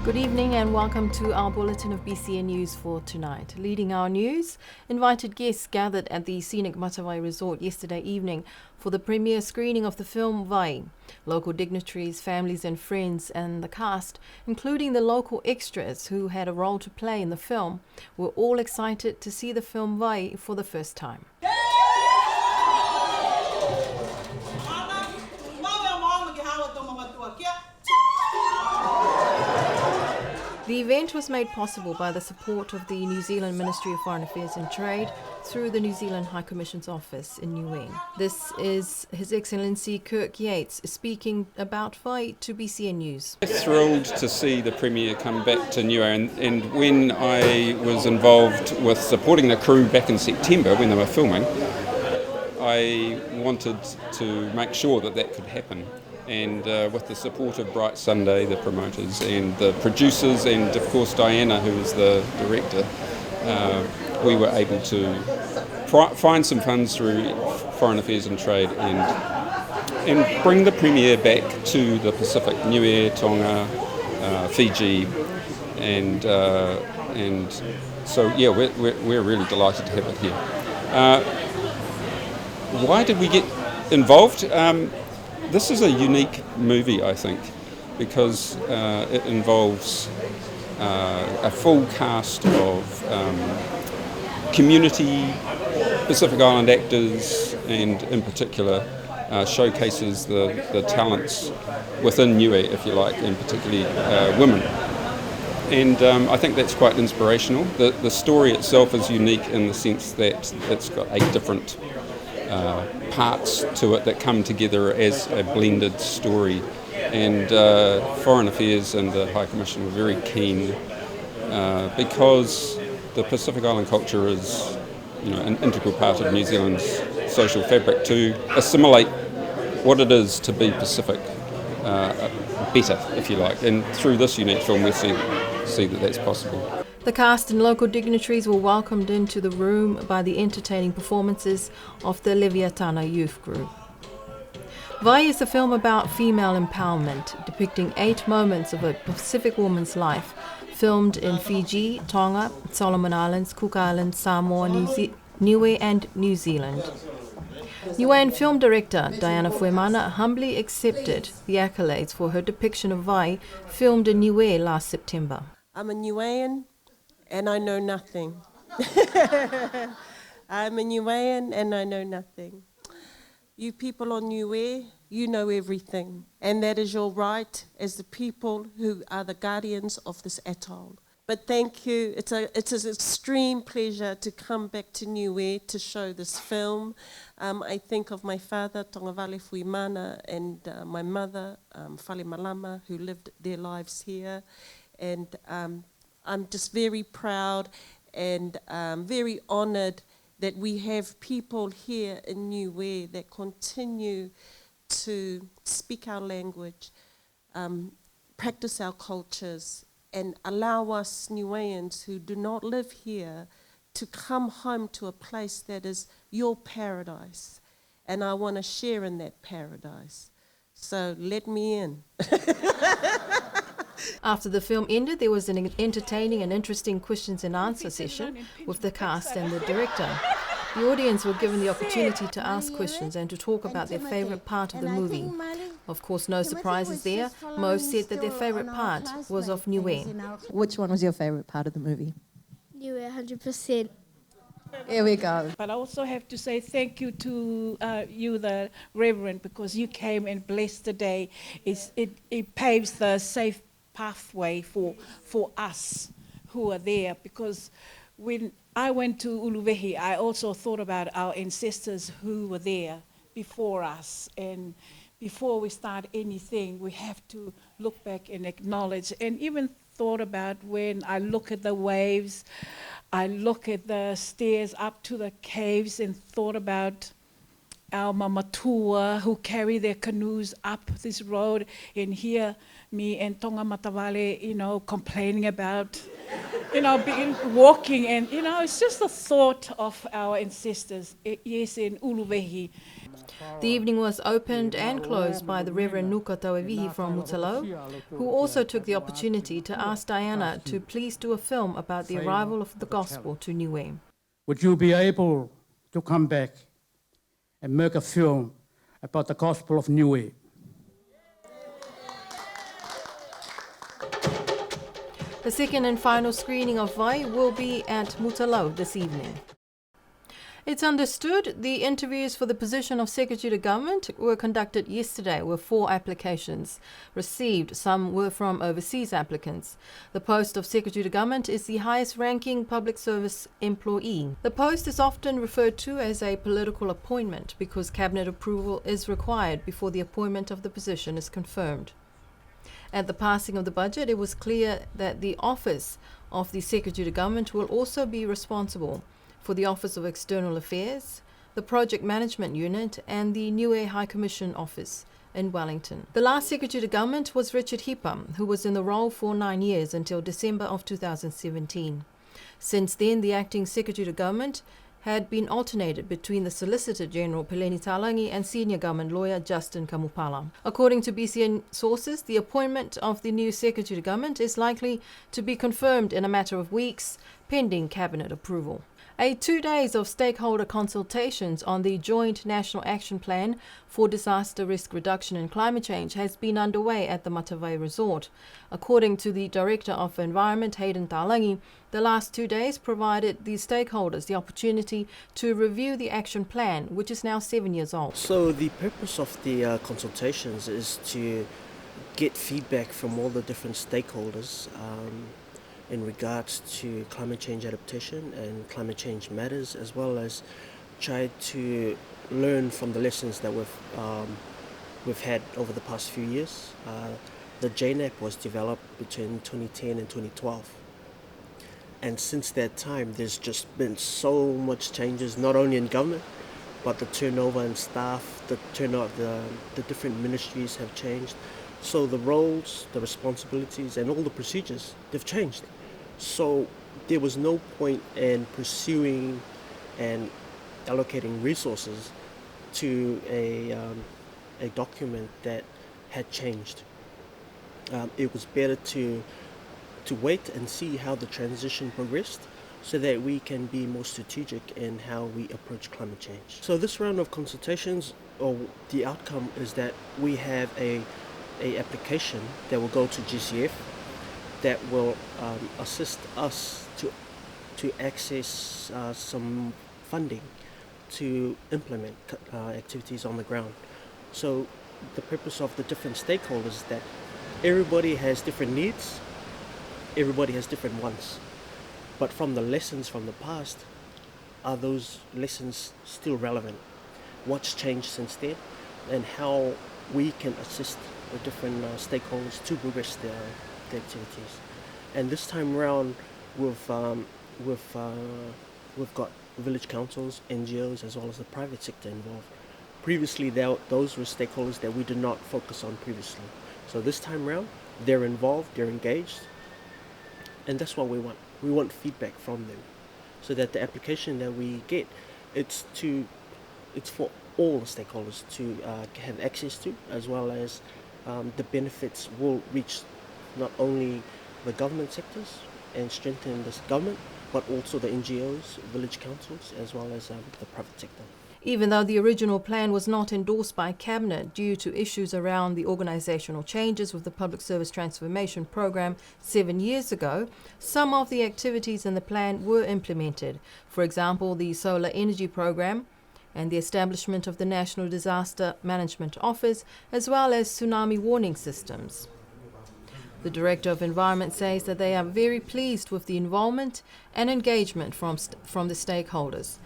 Good evening and welcome to our bulletin of BCN News for tonight. Leading our news, invited guests gathered at the scenic Matawai Resort yesterday evening for the premiere screening of the film Vai. Local dignitaries, families and friends and the cast, including the local extras who had a role to play in the film, were all excited to see the film Vai for the first time. The event was made possible by the support of the New Zealand Ministry of Foreign Affairs and Trade through the New Zealand High Commission's office in Niue. This is His Excellency Kirk Yates speaking about Vai to BCN News. Thrilled to see the premiere come back to Niue, and when I was involved with supporting the crew back in September when they were filming, I wanted to make sure that that could happen. And with the support of Bright Sunday, the promoters and the producers, and of course Diana, who is the director, we were able to find some funds through Foreign Affairs and Trade and bring the premiere back to the Pacific, Niue, Tonga, Fiji, and so yeah, we're really delighted to have it here. Why did we get involved? This is a unique movie, I think, because it involves a full cast of community Pacific Island actors, and in particular showcases the talents within Niue, if you like, and particularly women. And I think that's quite inspirational. The story itself is unique in the sense that it's got 8 different parts to it that come together as a blended story, and Foreign Affairs and the High Commission were very keen because the Pacific Island culture is, an integral part of New Zealand's social fabric, to assimilate what it is to be Pacific better, if you like, and through this unique film we see that that's possible. The cast and local dignitaries were welcomed into the room by the entertaining performances of the Leviatana youth group. Vai is a film about female empowerment, depicting 8 moments of a Pacific woman's life, filmed in Fiji, Tonga, Solomon Islands, Cook Islands, Samoa, Niue and New Zealand. Niuean film director Diana Fuemana humbly accepted the accolades for her depiction of Vai, filmed in Niue last September. I'm a Niuean and I know nothing. I'm a Niuean and I know nothing. You people on Niue, you know everything, and that is your right as the people who are the guardians of this atoll. But thank you. It's an extreme pleasure to come back to Niue to show this film. I think of my father, Tongavale Fuimana, and my mother, Fale Malama, who lived their lives here. And I'm just very proud and very honoured that we have people here in Niue that continue to speak our language, practice our cultures, and allow us Niueans who do not live here to come home to a place that is your paradise. And I want to share in that paradise. So let me in. After the film ended, there was an entertaining and interesting questions and answer session with the cast and the director. The audience were given the opportunity to ask questions and to talk about their favourite part of the movie. Of course, no surprises there. Most said that their favourite part was of Niue. Which one was your favourite part of the movie? Niue, 100%. Here we go. But I also have to say thank you to you, the Reverend, because you came and blessed the day. It paves the safe pathway for us who are there, because when I went to Uluvehi, I also thought about our ancestors who were there before us, and before we start anything, we have to look back and acknowledge, and even thought about when I look at the waves, I look at the stairs up to the caves and thought about our mamatua who carry their canoes up this road, and hear me and Tonga Matawale, complaining about, walking, and, it's just the thought of our ancestors, yes, in Uluwehi. The evening was opened and closed by the Reverend Nuka Tauevihi from Mutalo, who also took the opportunity to ask Diana to please do a film about the arrival of the gospel to Niue. Would you be able to come back and make a film about the gospel of Niue? The second and final screening of Vai will be at Mutalo this evening. It's understood the interviews for the position of Secretary to Government were conducted yesterday with 4 applications received. Some were from overseas applicants. The post of Secretary to Government is the highest ranking public service employee. The post is often referred to as a political appointment because cabinet approval is required before the appointment of the position is confirmed. At the passing of the budget, it was clear that the office of the Secretary to Government will also be responsible for the Office of External Affairs, the Project Management Unit, and the Niue High Commission Office in Wellington. The last Secretary to Government was Richard Hipam, who was in the role for 9 years until December of 2017. Since then, the acting Secretary to Government had been alternated between the Solicitor General Peleni Talangi and Senior Government Lawyer Justin Kamupala. According to BCN sources, the appointment of the new Secretary to Government is likely to be confirmed in a matter of weeks, pending Cabinet approval. 2 days of stakeholder consultations on the Joint National Action Plan for Disaster Risk Reduction and Climate Change has been underway at the Matavai Resort. According to the Director of Environment, Hayden Talangi, the last 2 days provided the stakeholders the opportunity to review the action plan, which is now 7 years old. So the purpose of the consultations is to get feedback from all the different stakeholders in regards to climate change adaptation and climate change matters, as well as try to learn from the lessons that we've had over the past few years. The JNAP was developed between 2010 and 2012. And since that time, there's just been so much changes, not only in government, but the turnover in staff, the different ministries have changed. So the roles, the responsibilities, and all the procedures, they've changed. So there was no point in pursuing and allocating resources to a document that had changed. It was better to wait and see how the transition progressed so that we can be more strategic in how we approach climate change. So this round of consultations, or the outcome is that we have a application that will go to GCF that will assist us to access some funding to implement activities on the ground. So the purpose of the different stakeholders is that everybody has different needs, everybody has different wants. But from the lessons from the past, are those lessons still relevant? What's changed since then, and how we can assist the different stakeholders to progress the activities. And this time around, we've got village councils, NGOs, as well as the private sector involved. Previously, those were stakeholders that we did not focus on previously. So this time around, they're involved, they're engaged, and that's what we want. We want feedback from them, so that the application that we get, it's for all the stakeholders to have access to, as well as the benefits will reach not only the government sectors and strengthen this government, but also the NGOs, village councils, as well as the private sector. Even though the original plan was not endorsed by Cabinet due to issues around the organisational changes with the Public Service Transformation Programme 7 years ago, some of the activities in the plan were implemented. For example, the Solar Energy Programme and the establishment of the National Disaster Management Office, as well as tsunami warning systems. The Director of Environment says that they are very pleased with the involvement and engagement from the stakeholders,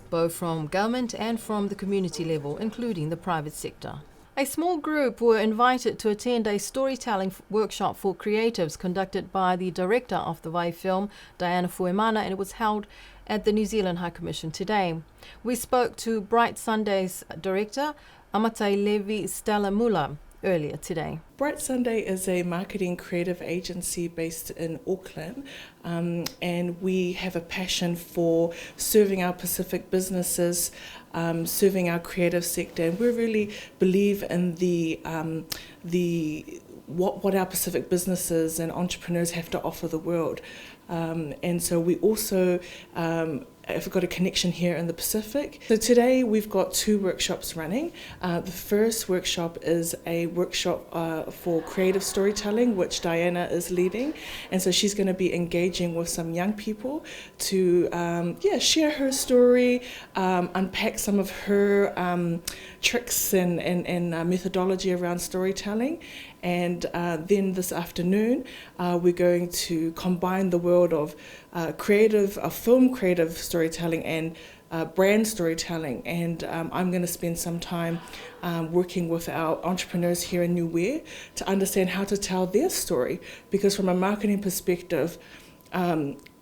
both from government and from the community level, including the private sector. A small group were invited to attend a storytelling workshop for creatives conducted by the director of the Vai film, Diana Fuemana, and it was held at the New Zealand High Commission today. We spoke to Bright Sunday's director, Amatai Levi Stella Muller, earlier today. Bright Sunday is a marketing creative agency based in Auckland, and we have a passion for serving our Pacific businesses, serving our creative sector, and we really believe in what our Pacific businesses and entrepreneurs have to offer the world. And so we also have got a connection here in the Pacific. So today we've got 2 workshops running. The first workshop is a workshop for creative storytelling, which Diana is leading. And so she's going to be engaging with some young people to share her story, unpack some of her tricks and methodology around storytelling. And then this afternoon, we're going to combine the world of film creative storytelling and brand storytelling. And I'm going to spend some time working with our entrepreneurs here in Niue to understand how to tell their story. Because from a marketing perspective,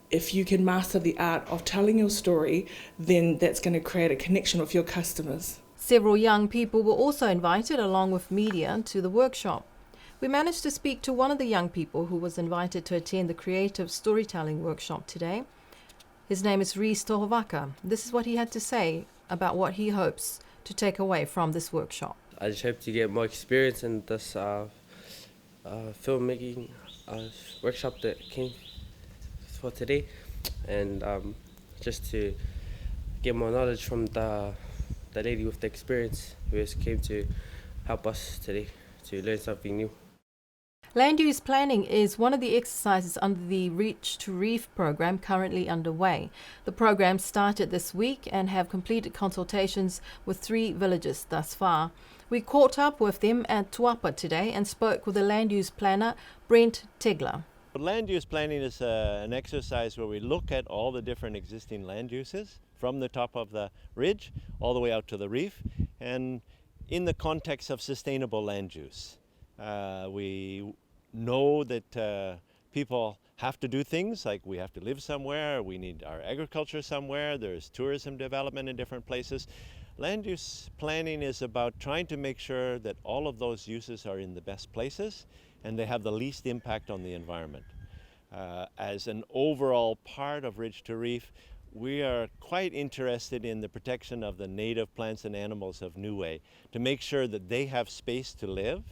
if you can master the art of telling your story, then that's going to create a connection with your customers. Several young people were also invited, along with media, to the workshop. We managed to speak to one of the young people who was invited to attend the creative storytelling workshop today. His name is Reese Tohovaka. This is what he had to say about what he hopes to take away from this workshop. I just hope to get more experience in this filmmaking workshop that came for today, and just to get more knowledge from the lady with the experience who just came to help us today to learn something new. Land use planning is one of the exercises under the Reach to Reef program currently underway. The program started this week and have completed consultations with 3 villages thus far. We caught up with them at Tuapa today and spoke with the land use planner, Brent Tegler. Land use planning is an exercise where we look at all the different existing land uses from the top of the ridge all the way out to the reef, and in the context of sustainable land use. We know that people have to do things, like we have to live somewhere, we need our agriculture somewhere, there's tourism development in different places. Land use planning is about trying to make sure that all of those uses are in the best places and they have the least impact on the environment. As an overall part of Ridge to Reef, we are quite interested in the protection of the native plants and animals of Niue to make sure that they have space to live,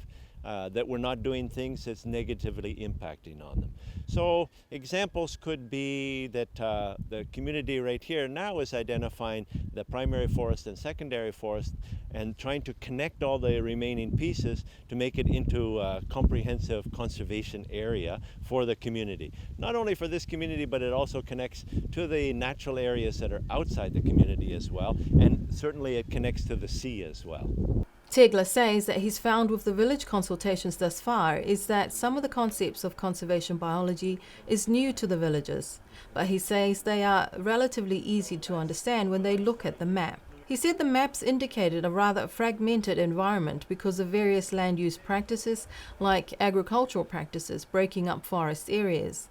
that we're not doing things that's negatively impacting on them. So examples could be that the community right here now is identifying the primary forest and secondary forest and trying to connect all the remaining pieces to make it into a comprehensive conservation area for the community. Not only for this community, but it also connects to the natural areas that are outside the community as well, and certainly it connects to the sea as well. Tegler says that he's found with the village consultations thus far is that some of the concepts of conservation biology is new to the villagers, but he says they are relatively easy to understand when they look at the map. He said the maps indicated a rather fragmented environment because of various land use practices like agricultural practices breaking up forest areas.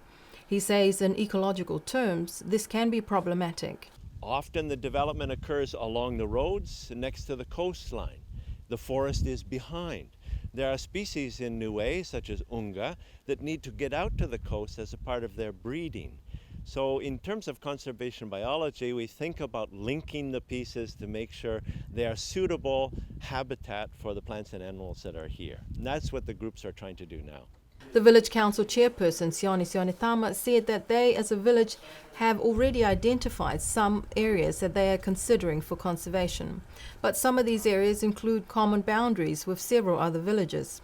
He says in ecological terms this can be problematic. Often the development occurs along the roads next to the coastline. The forest is behind. There are species in Niue, such as unga, that need to get out to the coast as a part of their breeding. So in terms of conservation biology, we think about linking the pieces to make sure they are suitable habitat for the plants and animals that are here. And that's what the groups are trying to do now. The village council chairperson, Sione Sionetama, said that they as a village have already identified some areas that they are considering for conservation. But some of these areas include common boundaries with several other villages.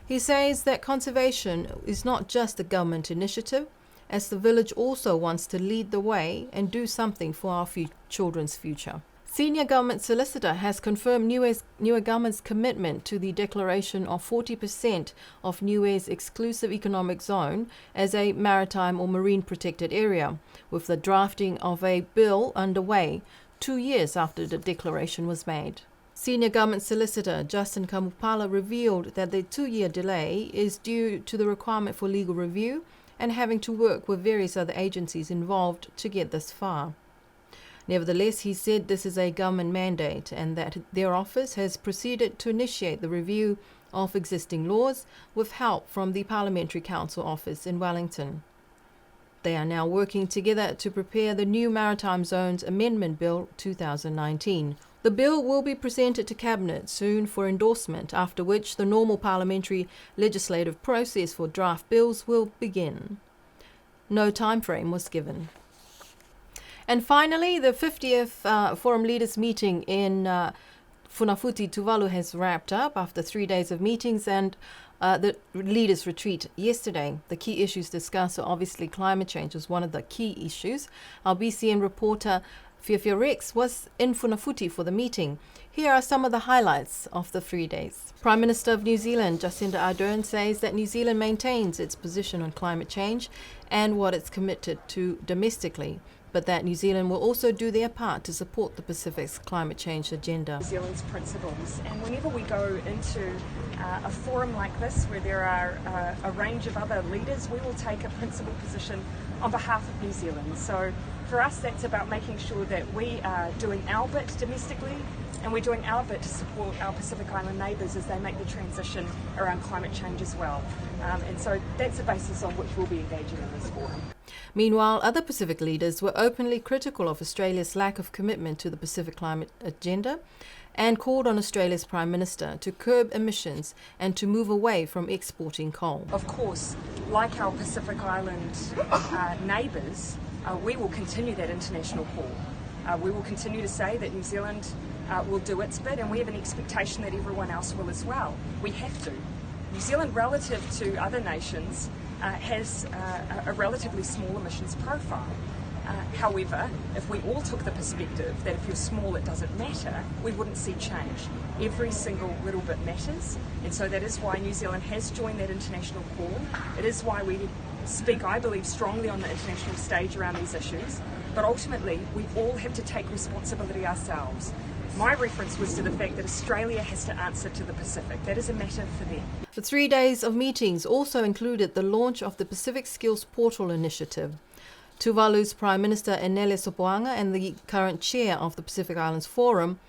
He says that conservation is not just a government initiative, as the village also wants to lead the way and do something for our children's future. Senior government solicitor has confirmed Niue government's commitment to the declaration of 40% of Niue's exclusive economic zone as a maritime or marine protected area, with the drafting of a bill underway 2 years after the declaration was made. Senior Government Solicitor Justin Kamupala revealed that the 2-year delay is due to the requirement for legal review and having to work with various other agencies involved to get this far. Nevertheless, he said this is a government mandate and that their office has proceeded to initiate the review of existing laws with help from the Parliamentary Council Office in Wellington. They are now working together to prepare the new Maritime Zones Amendment Bill 2019. The bill will be presented to Cabinet soon for endorsement, after which the normal parliamentary legislative process for draft bills will begin. No time frame was given. And finally, the 50th Forum Leaders meeting in Funafuti, Tuvalu has wrapped up after 3 days of meetings and the leaders' retreat yesterday. The key issues discussed are obviously climate change was one of the key issues. Our BCN reporter Fiafia Rex was in Funafuti for the meeting. Here are some of the highlights of the 3 days. Prime Minister of New Zealand, Jacinda Ardern, says that New Zealand maintains its position on climate change and what it's committed to domestically, but that New Zealand will also do their part to support the Pacific's climate change agenda. New Zealand's principles, and whenever we go into a forum like this where there are a range of other leaders, we will take a principled position on behalf of New Zealand. So for us, that's about making sure that we are doing our bit domestically and we're doing our bit to support our Pacific Island neighbours as they make the transition around climate change as well. And so that's the basis on which we'll be engaging in this forum. Meanwhile, other Pacific leaders were openly critical of Australia's lack of commitment to the Pacific climate agenda and called on Australia's Prime Minister to curb emissions and to move away from exporting coal. Of course, like our Pacific Island neighbours, we will continue that international call. We will continue to say that New Zealand will do its bit, and we have an expectation that everyone else will as well. We have to. New Zealand, relative to other nations, has a relatively small emissions profile. However, if we all took the perspective that if you're small it doesn't matter, we wouldn't see change. Every single little bit matters, and so that is why New Zealand has joined that international call. It is why we speak, I believe, strongly on the international stage around these issues, but ultimately we all have to take responsibility ourselves. My reference was to the fact that Australia has to answer to the Pacific. That is a matter for them. The 3 days of meetings also included the launch of the Pacific Skills Portal Initiative. Tuvalu's Prime Minister Enele Sopoanga and the current chair of the Pacific Islands Forum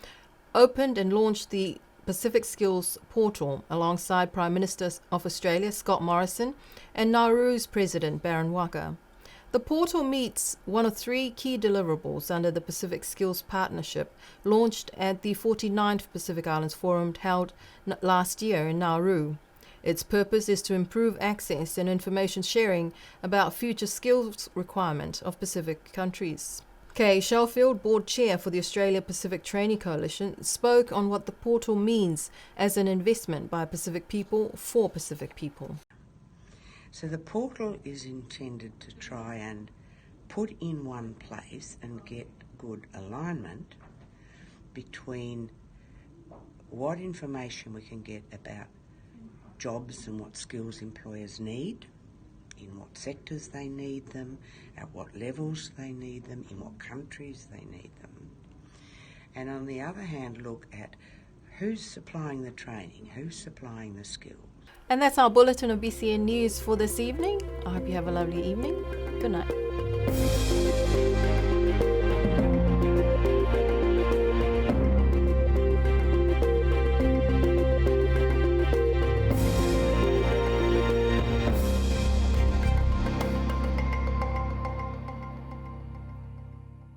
opened and launched the Pacific Skills Portal alongside Prime Minister of Australia Scott Morrison and Nauru's President Baron Waka. The portal meets one of 3 key deliverables under the Pacific Skills Partnership launched at the 49th Pacific Islands Forum held last year in Nauru. Its purpose is to improve access and information sharing about future skills requirement of Pacific countries. Kay Schofield, Board Chair for the Australia-Pacific Training Coalition, spoke on what the portal means as an investment by Pacific people for Pacific people. So the portal is intended to try and put in one place and get good alignment between what information we can get about jobs and what skills employers need, in what sectors they need them, at what levels they need them, in what countries they need them. And on the other hand, look at who's supplying the training, who's supplying the skills. And that's our bulletin of BCN News for this evening. I hope you have a lovely evening. Good night.